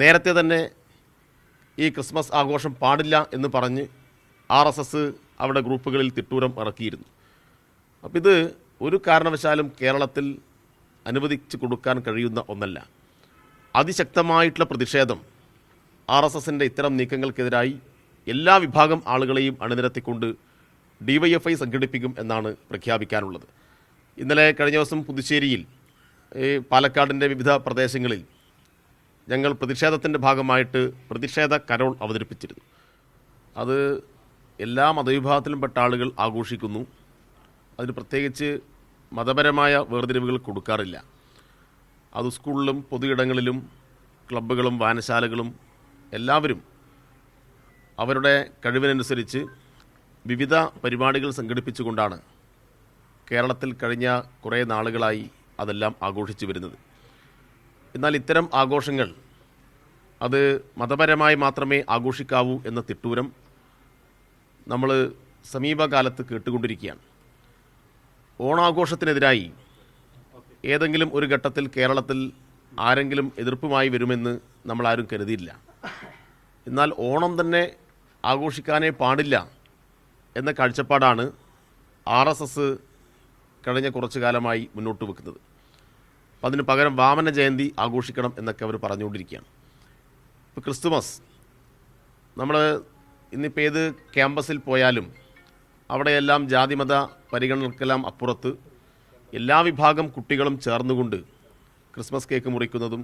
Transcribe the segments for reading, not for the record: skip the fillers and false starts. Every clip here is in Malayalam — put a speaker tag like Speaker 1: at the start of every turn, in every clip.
Speaker 1: നേരത്തെ തന്നെ ഈ ക്രിസ്മസ് ആഘോഷം പാടില്ല എന്ന് പറഞ്ഞ് RSS അവിടെ ഗ്രൂപ്പുകളിൽ തിട്ടൂരം ഇറക്കിയിരുന്നു. അപ്പോൾ ഇത് ഒരു കാരണവശാലും കേരളത്തിൽ അനുവദിച്ചു കൊടുക്കാൻ കഴിയുന്ന ഒന്നല്ല. അതിശക്തമായിട്ടുള്ള പ്രതിഷേധം RSSൻ്റെ ഇത്തരം നീക്കങ്ങൾക്കെതിരായി എല്ലാ വിഭാഗം ആളുകളെയും അണിനിരത്തിക്കൊണ്ട് DYFI സംഘടിപ്പിക്കും എന്നാണ് പ്രഖ്യാപിക്കാനുള്ളത്. ഇന്നലെ കഴിഞ്ഞ ദിവസം പുതുച്ചേരിയിൽ പാലക്കാടിൻ്റെ വിവിധ പ്രദേശങ്ങളിൽ ഞങ്ങൾ പ്രതിഷേധത്തിൻ്റെ ഭാഗമായിട്ട് പ്രതിഷേധ കരോൾ അവതരിപ്പിച്ചിരുന്നു. അത് എല്ലാ മതവിഭാഗത്തിലും പെട്ട ആളുകൾ ആഘോഷിക്കുന്നു. അതിന് പ്രത്യേകിച്ച് മതപരമായ വേർതിരിവുകൾ കൊടുക്കാറില്ല. അത് സ്കൂളിലും പൊതുയിടങ്ങളിലും ക്ലബ്ബുകളും വായനശാലകളും എല്ലാവരും അവരുടെ കഴിവിനനുസരിച്ച് വിവിധ പരിപാടികൾ സംഘടിപ്പിച്ചുകൊണ്ടാണ് കേരളത്തിൽ കഴിഞ്ഞ കുറേ നാളുകളായി അതെല്ലാം ആഘോഷിച്ചു വരുന്നത്. എന്നാൽ ഇത്തരം ആഘോഷങ്ങൾ അത് മതപരമായി മാത്രമേ ആഘോഷിക്കാവൂ എന്ന തിട്ടൂരം നമ്മൾ സമീപകാലത്ത് കേട്ടുകൊണ്ടിരിക്കുകയാണ്. ഓണാഘോഷത്തിനെതിരായി ഏതെങ്കിലും ഒരു ഘട്ടത്തിൽ കേരളത്തിൽ ആരെങ്കിലും എതിർപ്പുമായി വരുമെന്ന് നമ്മളാരും കരുതിയില്ല. എന്നാൽ ഓണം തന്നെ ആഘോഷിക്കാനേ പാടില്ല എന്ന കാഴ്ചപ്പാടാണ് RSS കഴിഞ്ഞ കുറച്ചു കാലമായി മുന്നോട്ട് വെക്കുന്നത്. അപ്പം അതിന് പകരം വാമന ജയന്തി ആഘോഷിക്കണം എന്നൊക്കെ അവർ പറഞ്ഞുകൊണ്ടിരിക്കുകയാണ്. ഇപ്പോൾ ക്രിസ്തുമസ് നമ്മൾ ഇന്നിപ്പോൾ ഏത് ക്യാമ്പസിൽ പോയാലും അവിടെയെല്ലാം ജാതിമത പരിഗണനകൾക്കെല്ലാം അപ്പുറത്ത് എല്ലാ വിഭാഗം കുട്ടികളും ചേർന്നുകൊണ്ട് ക്രിസ്മസ് കേക്ക് മുറിക്കുന്നതും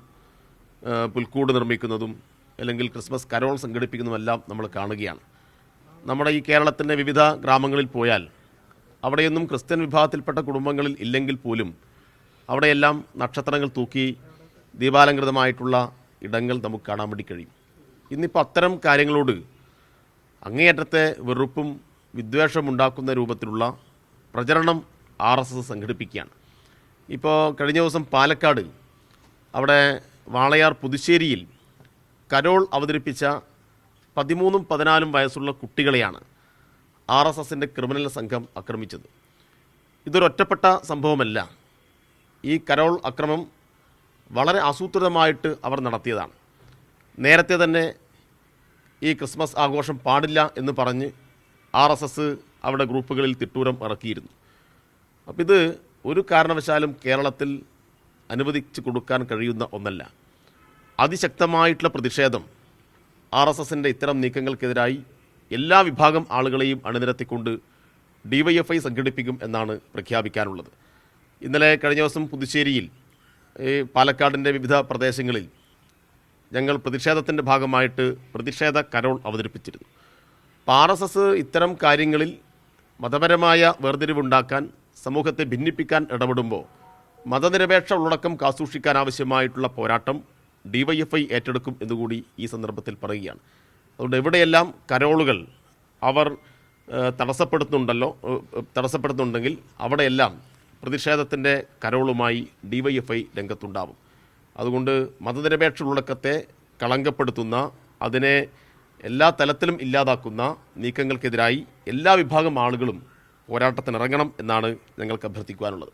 Speaker 1: പുൽക്കൂട് നിർമ്മിക്കുന്നതും അല്ലെങ്കിൽ ക്രിസ്മസ് കരോൾ സംഘടിപ്പിക്കുന്നതുമെല്ലാം നമ്മൾ കാണുകയാണ്. നമ്മുടെ ഈ കേരളത്തിൻ്റെ വിവിധ ഗ്രാമങ്ങളിൽ പോയാൽ അവിടെയൊന്നും ക്രിസ്ത്യൻ വിഭാഗത്തിൽപ്പെട്ട കുടുംബങ്ങളിൽ ഇല്ലെങ്കിൽ പോലും അവിടെയെല്ലാം നക്ഷത്രങ്ങൾ തൂക്കി ദീപാലങ്കൃതമായിട്ടുള്ള ഇടങ്ങൾ നമുക്ക് കാണാൻ വേണ്ടി കഴിയും. ഇന്നിപ്പോൾ അത്തരം കാര്യങ്ങളോട് അങ്ങേയറ്റത്തെ വെറുപ്പും വിദ്വേഷവും ഉണ്ടാക്കുന്ന രൂപത്തിലുള്ള പ്രചരണം RSS സംഘടിപ്പിക്കുകയാണ്. ഇപ്പോൾ കഴിഞ്ഞ ദിവസം പാലക്കാട് അവിടെ വാളയാർ പുതുശ്ശേരിയിൽ കരോൾ അവതരിപ്പിച്ച 13-14 വയസ്സുള്ള കുട്ടികളെയാണ് RSSൻ്റെ ക്രിമിനൽ സംഘം ആക്രമിച്ചത്. ഇതൊരൊറ്റപ്പെട്ട സംഭവമല്ല. ഈ കരോൾ അക്രമം വളരെ ആസൂത്രിതമായിട്ട് അവർ നടത്തിയതാണ്. നേരത്തെ തന്നെ ഈ ക്രിസ്മസ് ആഘോഷം പാടില്ല എന്ന് പറഞ്ഞ് RSS അവിടെ ഗ്രൂപ്പുകളിൽ തിട്ടൂരം ഇറക്കിയിരുന്നു. അപ്പോൾ ഇത് ഒരു കാരണവശാലും കേരളത്തിൽ അനുവദിച്ചു കൊടുക്കാൻ കഴിയുന്ന ഒന്നല്ല. അതിശക്തമായിട്ടുള്ള പ്രതിഷേധം RSSൻ്റെ ഇത്തരം നീക്കങ്ങൾക്കെതിരായി എല്ലാ വിഭാഗം ആളുകളെയും അണിനിരത്തിക്കൊണ്ട് DYFI സംഘടിപ്പിക്കും എന്നാണ് പ്രഖ്യാപിക്കാനുള്ളത്. ഇന്നലെ കഴിഞ്ഞ ദിവസം പുതുച്ചേരിയിൽ പാലക്കാടിൻ്റെ വിവിധ പ്രദേശങ്ങളിൽ ഞങ്ങൾ പ്രതിഷേധത്തിൻ്റെ ഭാഗമായിട്ട് പ്രതിഷേധ കരോൾ അവതരിപ്പിച്ചിരുന്നു. അപ്പോൾ RSS ഇത്തരം കാര്യങ്ങളിൽ മതപരമായ വേർതിരിവുണ്ടാക്കാൻ, സമൂഹത്തെ ഭിന്നിപ്പിക്കാൻ ഇടപെടുമ്പോൾ മതനിരപേക്ഷ ഉള്ളടക്കം കാസൂക്ഷിക്കാൻ ആവശ്യമായിട്ടുള്ള പോരാട്ടം DYFI ഏറ്റെടുക്കും എന്നുകൂടി ഈ സന്ദർഭത്തിൽ പറയുകയാണ്. അതുകൊണ്ട് എവിടെയെല്ലാം കരോളുകൾ അവർ തടസ്സപ്പെടുത്തുന്നുണ്ടെങ്കിൽ അവിടെയെല്ലാം പ്രതിഷേധത്തിൻ്റെ കരോളുമായി DYFI രംഗത്തുണ്ടാവും. അതുകൊണ്ട് മതനിരപേക്ഷ ഉള്ളടക്കത്തെ കളങ്കപ്പെടുത്തുന്ന, അതിനെ എല്ലാ തലത്തിലും ഇല്ലാതാക്കുന്ന നീക്കങ്ങൾക്കെതിരായി എല്ലാ വിഭാഗം ആളുകളും പോരാട്ടത്തിനിറങ്ങണം എന്നാണ് ഞങ്ങൾക്ക് അഭ്യർത്ഥിക്കുവാനുള്ളത്.